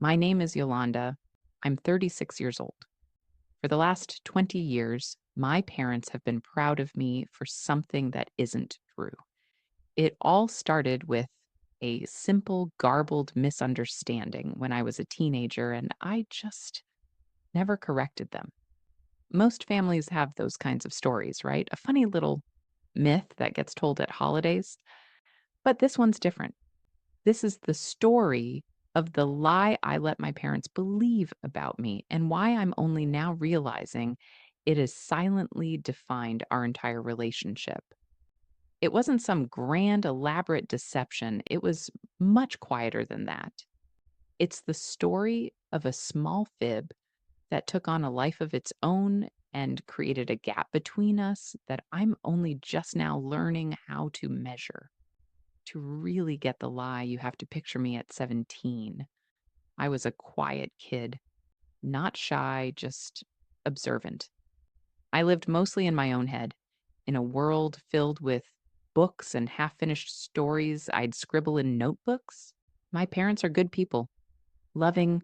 My name is Yolanda. I'm 36 years old. For the last 20 years, my parents have been proud of me for something that isn't true. It all started with a simple, garbled misunderstanding when I was a teenager, and I just never corrected them. Most families have those kinds of stories, right? A funny little myth that gets told at holidays. But this one's different. This is the story of the lie I let my parents believe about me and why I'm only now realizing it has silently defined our entire relationship. It wasn't some grand, elaborate deception, it was much quieter than that. It's the story of a small fib that took on a life of its own and created a gap between us that I'm only just now learning how to measure. To really get the lie, you have to picture me at 17. I was a quiet kid, not shy, just observant. I lived mostly in my own head, in a world filled with books and half finished stories I'd scribble in notebooks. My parents are good people, loving,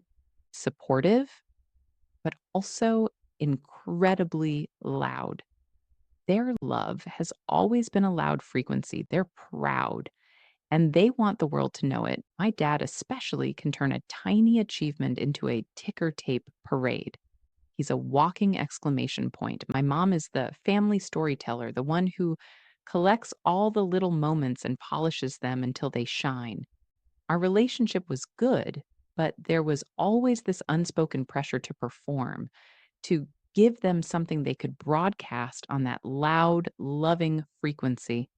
supportive, but also incredibly loud. Their love has always been a loud frequency. They're proud and they want the world to know it. My dad, especially, can turn a tiny achievement into a ticker tape parade. He's a walking exclamation point. My mom is the family storyteller, the one who collects all the little moments and polishes them until they shine. Our relationship was good, but there was always this unspoken pressure to perform, to give them something they could broadcast on that loud, loving frequency.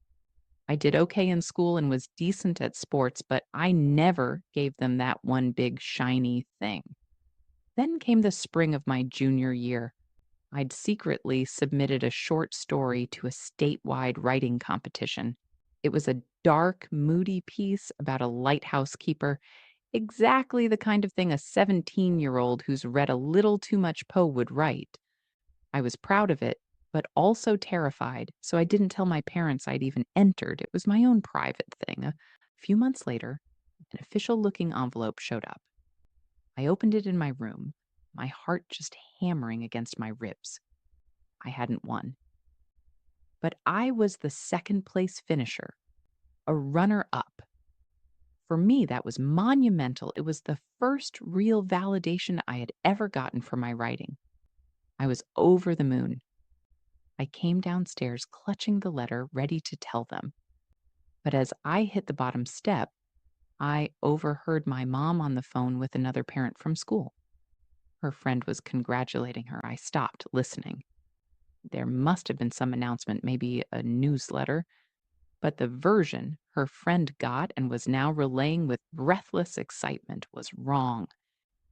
I did okay in school and was decent at sports, but I never gave them that one big shiny thing. Then came the spring of my junior year. I'd secretly submitted a short story to a statewide writing competition. It was a dark, moody piece about a lighthouse keeper, exactly the kind of thing a 17-year-old who's read a little too much Poe would write. I was proud of it, but also terrified, so I didn't tell my parents I'd even entered. It was my own private thing. A few months later, an official looking envelope showed up. I opened it in my room, my heart just hammering against my ribs. I hadn't won. But I was the second place finisher, a runner up. For me, that was monumental. It was the first real validation I had ever gotten for my writing. I was over the moon. I came downstairs clutching the letter, ready to tell them. But as I hit the bottom step, I overheard my mom on the phone with another parent from school. Her friend was congratulating her. I stopped listening. There must have been some announcement, maybe a newsletter, but the version her friend got and was now relaying with breathless excitement was wrong.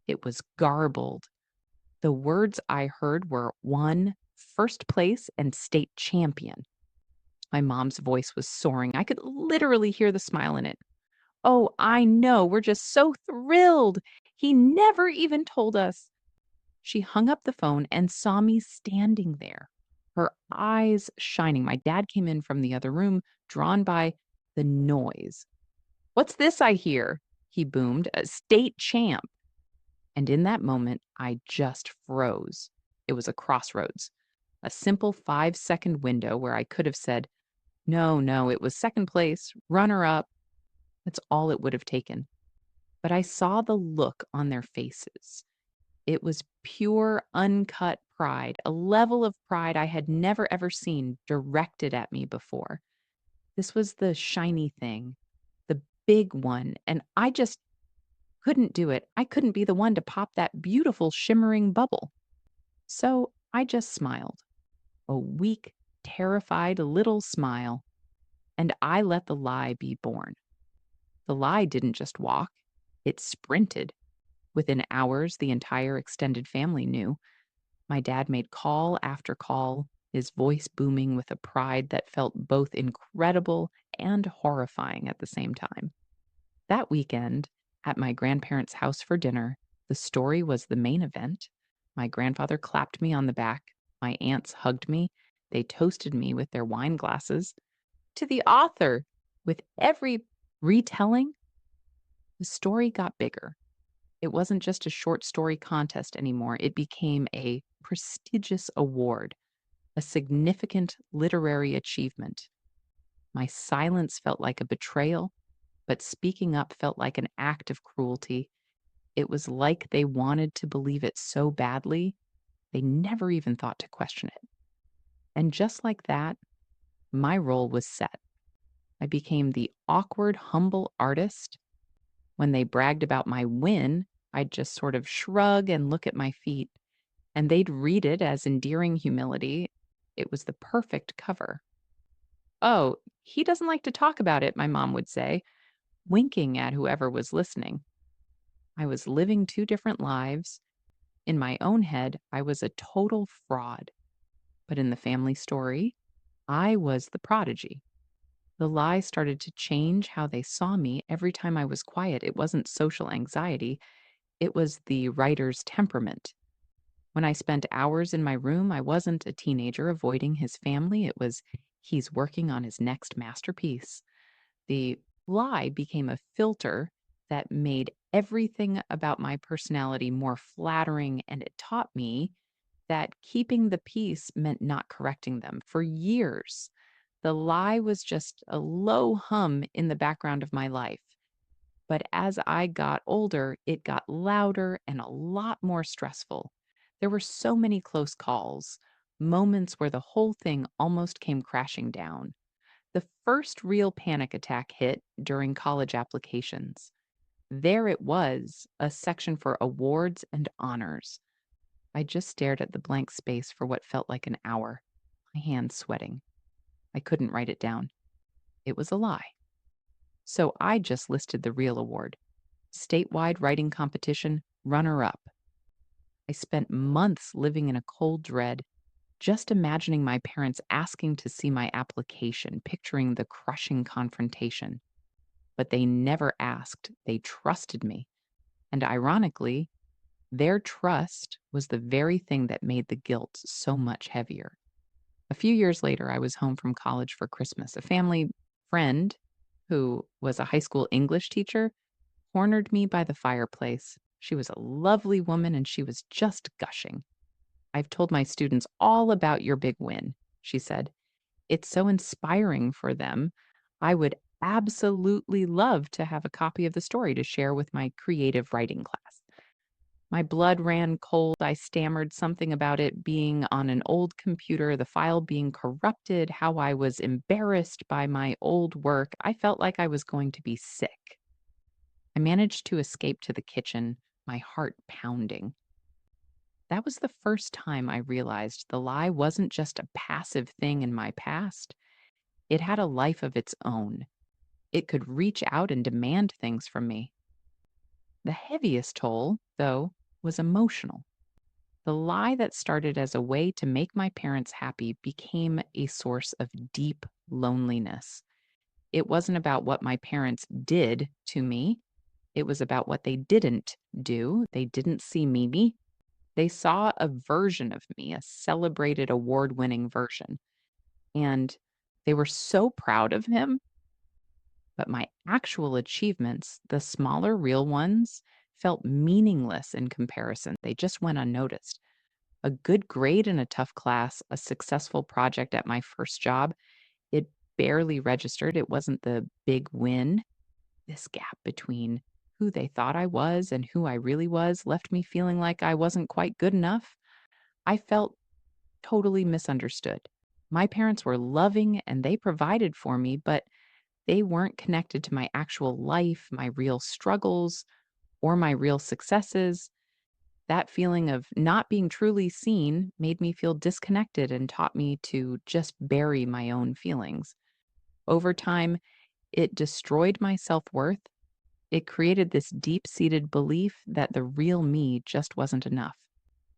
It was garbled. The words I heard were won, first place, and state champion. My mom's voice was soaring. I could literally hear the smile in it. "Oh, I know. We're just so thrilled. He never even told us." She hung up the phone and saw me standing there, her eyes shining. My dad came in from the other room, drawn by the noise. "What's this I hear?" he boomed. "A state champ." And in that moment, I just froze. It was a crossroads, a simple 5-second window where I could have said, "No, no, it was second place, runner up." That's all it would have taken. But I saw the look on their faces. It was pure, uncut pride, a level of pride I had never ever seen directed at me before. This was the shiny thing, the big one, and I just couldn't do it. I couldn't be the one to pop that beautiful, shimmering bubble. So I just smiled, a weak, terrified little smile, and I let the lie be born. The lie didn't just walk, it sprinted. Within hours, the entire extended family knew. My dad made call after call, his voice booming with a pride that felt both incredible and horrifying at the same time. That weekend, at my grandparents' house for dinner, the story was the main event. My grandfather clapped me on the back. My aunts hugged me. They toasted me with their wine glasses. To the author, with every retelling, the story got bigger. It wasn't just a short story contest anymore. It became a prestigious award, a significant literary achievement. My silence felt like a betrayal, but speaking up felt like an act of cruelty. It was like they wanted to believe it so badly, they never even thought to question it. And just like that, my role was set. I became the awkward, humble artist. When they bragged about my win, I'd just sort of shrug and look at my feet, and they'd read it as endearing humility. It was the perfect cover. "Oh, he doesn't like to talk about it," my mom would say, winking at whoever was listening. I was living two different lives. In my own head, I was a total fraud. But in the family story, I was the prodigy. The lie started to change how they saw me every time I was quiet. It wasn't social anxiety, it was the writer's temperament. When I spent hours in my room, I wasn't a teenager avoiding his family. It was, he's working on his next masterpiece. The lie became a filter that made everything about my personality more flattering, and it taught me that keeping the peace meant not correcting them. For years, the lie was just a low hum in the background of my life. But as I got older, it got louder and a lot more stressful. There were so many close calls, moments where the whole thing almost came crashing down. The first real panic attack hit during college applications. There it was, a section for awards and honors. I just stared at the blank space for what felt like an hour, my hands sweating. I couldn't write it down. It was a lie. So I just listed the real award: statewide writing competition, runner up. I spent months living in a cold dread, just imagining my parents asking to see my application, picturing the crushing confrontation. But they never asked. They trusted me. And ironically, their trust was the very thing that made the guilt so much heavier. A few years later, I was home from college for Christmas. A family friend, who was a high school English teacher, cornered me by the fireplace. She was a lovely woman and she was just gushing. "I've told my students all about your big win," she said. "It's so inspiring for them. I would absolutely love to have a copy of the story to share with my creative writing class." My blood ran cold. I stammered something about it being on an old computer, the file being corrupted, how I was embarrassed by my old work. I felt like I was going to be sick. I managed to escape to the kitchen, my heart pounding. That was the first time I realized the lie wasn't just a passive thing in my past, it had a life of its own. It could reach out and demand things from me. The heaviest toll, though, was emotional. The lie that started as a way to make my parents happy became a source of deep loneliness. It wasn't about what my parents did to me, it was about what they didn't do. They didn't see me. They saw a version of me, a celebrated award winning version. And they were so proud of him. But my actual achievements, the smaller, real ones, felt meaningless in comparison. They just went unnoticed. A good grade in a tough class, a successful project at my first job, it barely registered. It wasn't the big win. This gap between who they thought I was and who I really was left me feeling like I wasn't quite good enough. I felt totally misunderstood. My parents were loving and they provided for me, but they weren't connected to my actual life, my real struggles, or my real successes. That feeling of not being truly seen made me feel disconnected and taught me to just bury my own feelings. Over time, it destroyed my self worth. It created this deep seated belief that the real me just wasn't enough.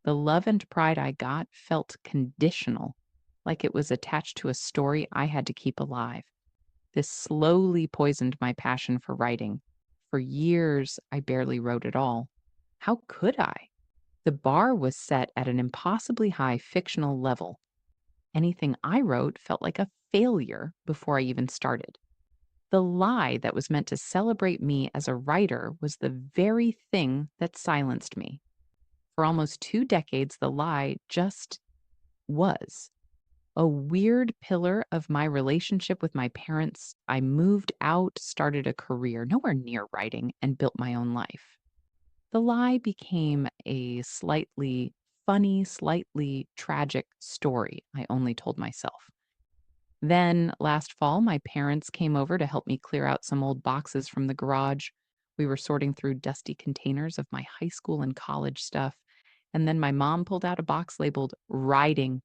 The love and pride I got felt conditional, like it was attached to a story I had to keep alive. This slowly poisoned my passion for writing. For years, I barely wrote at all. How could I? The bar was set at an impossibly high fictional level. Anything I wrote felt like a failure before I even started. The lie that was meant to celebrate me as a writer was the very thing that silenced me. For almost 2 decades, the lie just was. A weird pillar of my relationship with my parents. I moved out, started a career nowhere near writing, and built my own life. The lie became a slightly funny, slightly tragic story I only told myself. Then last fall, my parents came over to help me clear out some old boxes from the garage. We were sorting through dusty containers of my high school and college stuff. And then my mom pulled out a box labeled writing.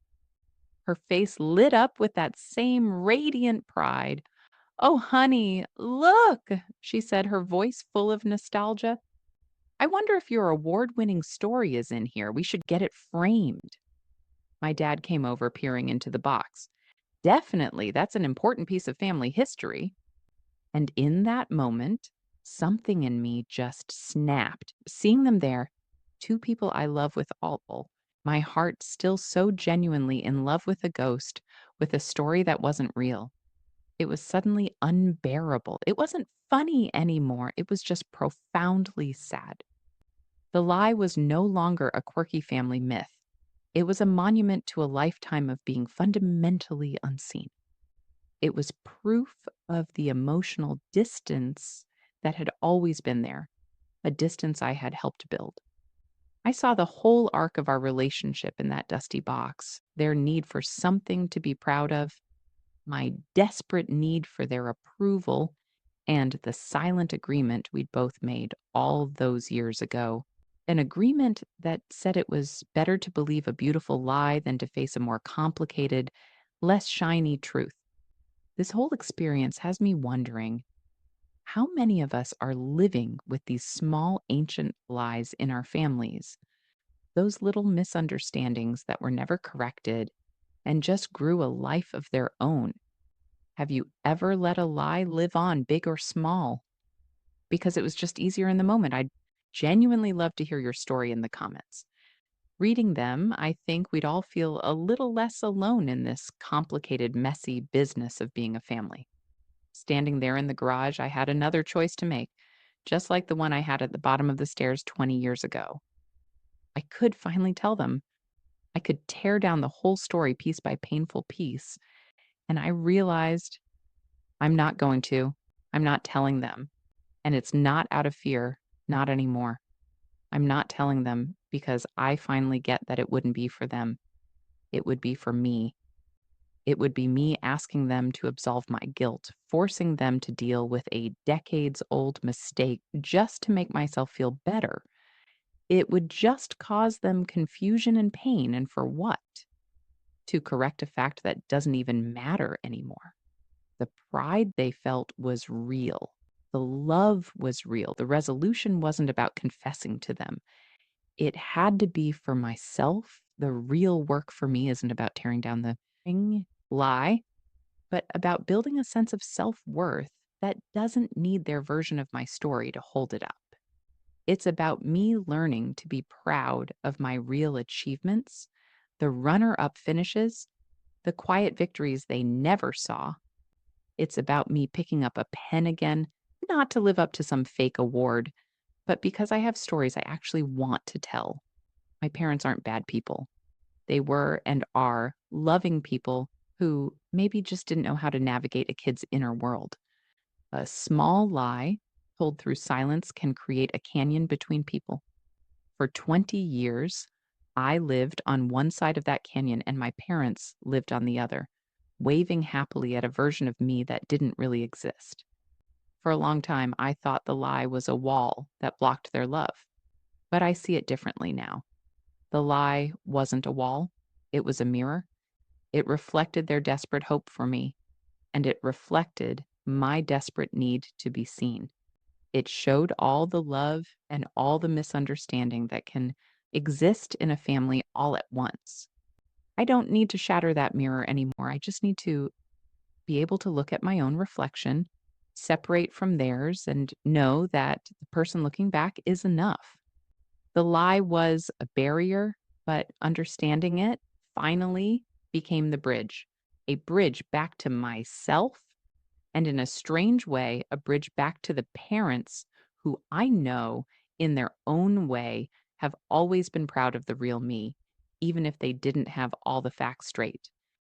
Her face lit up with that same radiant pride. "Oh, honey, look," she said, her voice full of nostalgia. "I wonder if your award winning story is in here. We should get it framed." My dad came over, peering into the box. "Definitely, that's an important piece of family history." And in that moment, something in me just snapped. Seeing them there, two people I love with all, my heart still so genuinely in love with a ghost, with a story that wasn't real. It was suddenly unbearable. It wasn't funny anymore. It was just profoundly sad. The lie was no longer a quirky family myth. It was a monument to a lifetime of being fundamentally unseen. It was proof of the emotional distance that had always been there, a distance I had helped build. I saw the whole arc of our relationship in that dusty box, their need for something to be proud of, my desperate need for their approval, and the silent agreement we'd both made all those years ago. An agreement that said it was better to believe a beautiful lie than to face a more complicated, less shiny truth. This whole experience has me wondering how many of us are living with these small ancient lies in our families, those little misunderstandings that were never corrected and just grew a life of their own. Have you ever let a lie live on, big or small, because it was just easier in the moment? I'd genuinely love to hear your story in the comments. Reading them, I think we'd all feel a little less alone in this complicated, messy business of being a family. Standing there in the garage, I had another choice to make, just like the one I had at the bottom of the stairs 20 years ago. I could finally tell them. I could tear down the whole story piece by painful piece. And I realized I'm not going to. I'm not telling them. And it's not out of fear, not anymore. I'm not telling them because I finally get that it wouldn't be for them. It would be for me. It would be me asking them to absolve my guilt, forcing them to deal with a decades old mistake just to make myself feel better. It would just cause them confusion and pain. And for what? To correct a fact that doesn't even matter anymore. The pride they felt was real. The love was real. The resolution wasn't about confessing to them. It had to be for myself. The real work for me isn't about tearing down the lie, but about building a sense of self worth that doesn't need their version of my story to hold it up. It's about me learning to be proud of my real achievements, the runner up finishes, the quiet victories they never saw. It's about me picking up a pen again, not to live up to some fake award, but because I have stories I actually want to tell. My parents aren't bad people. They were and are loving people who maybe just didn't know how to navigate a kid's inner world. A small lie told through silence can create a canyon between people. For 20 years, I lived on one side of that canyon and my parents lived on the other, waving happily at a version of me that didn't really exist. For a long time, I thought the lie was a wall that blocked their love, but I see it differently now. The lie wasn't a wall, it was a mirror. It reflected their desperate hope for me, and it reflected my desperate need to be seen. It showed all the love and all the misunderstanding that can exist in a family all at once. I don't need to shatter that mirror anymore. I just need to be able to look at my own reflection, separate from theirs, and know that the person looking back is enough. The lie was a barrier, but understanding it finally became the bridge, a bridge back to myself and in a strange way, a bridge back to the parents who I know in their own way have always been proud of the real me, even if they didn't have all the facts straight.